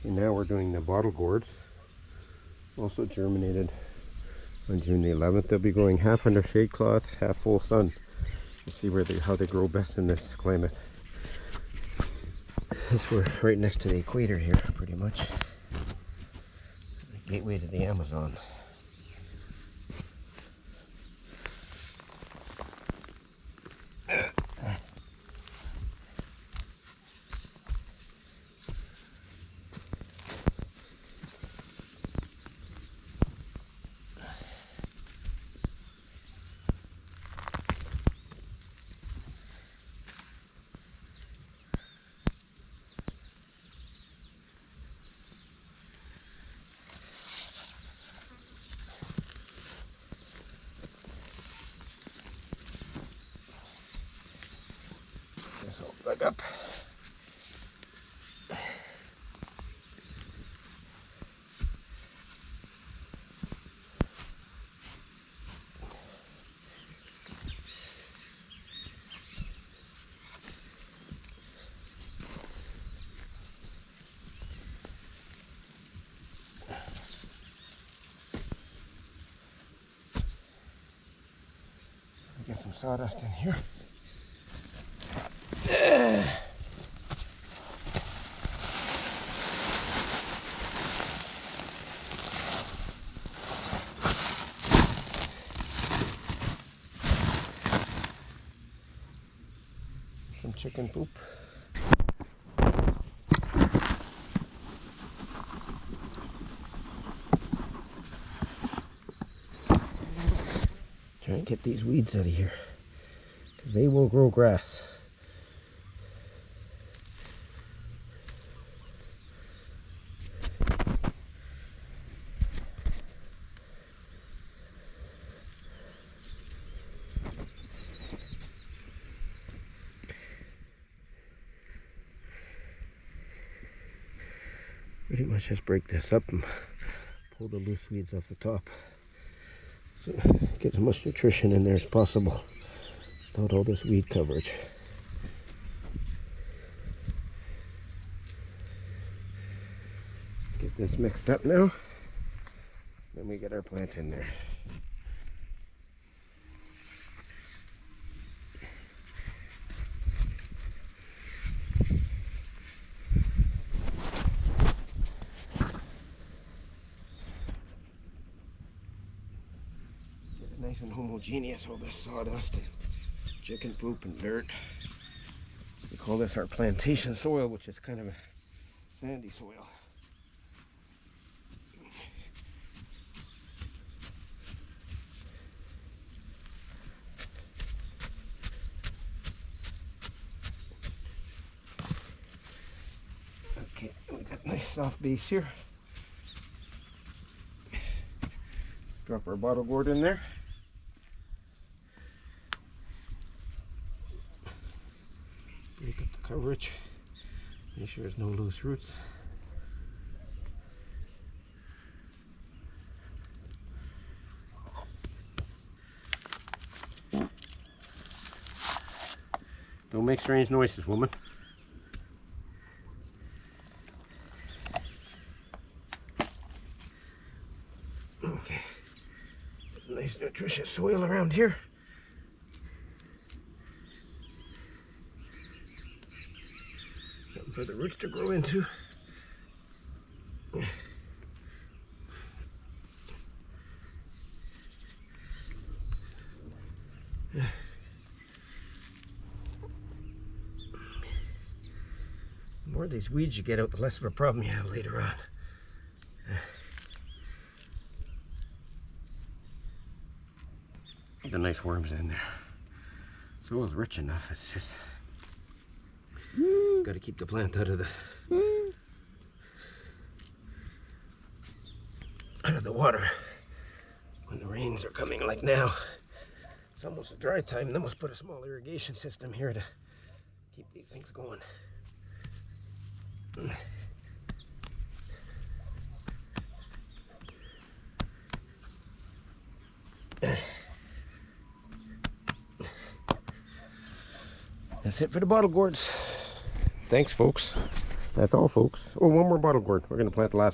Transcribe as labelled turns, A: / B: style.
A: And now we're doing the bottle gourds. Also germinated on June the 11th. They'll be growing half under shade cloth, half full sun. Let's see how they grow best in this climate. We're right next to the equator here, pretty much. The gateway to the Amazon. This will back up. Get some sawdust in here. Some chicken poop. Try and get these weeds out of here, because they will grow grass. Pretty much just break this up and pull the loose weeds off the top. So get as much nutrition in there as possible without all this weed coverage. Get this mixed up now. Then we get our plant in there. Nice and homogeneous, all this sawdust and chicken poop and dirt. We call this our plantation soil, which is kind of a sandy soil. Okay, we got a nice soft base here. Drop our bottle gourd in there. Break up the coverage. Make sure there's no loose roots. Don't make strange noises, woman. Okay. There's a nice nutritious soil around here. Something for the roots to grow into. The more of these weeds you get out, the less of a problem you have later on. The nice worms in there. Soil's rich enough, it's just got to keep the plant out of the water when the rains are coming like now. It's almost a dry time, then we'll put a small irrigation system here to keep these things going. That's it for the bottle gourds. Thanks, folks. That's all, folks. Oh, one more bottle gourd. We're going to plant the last one.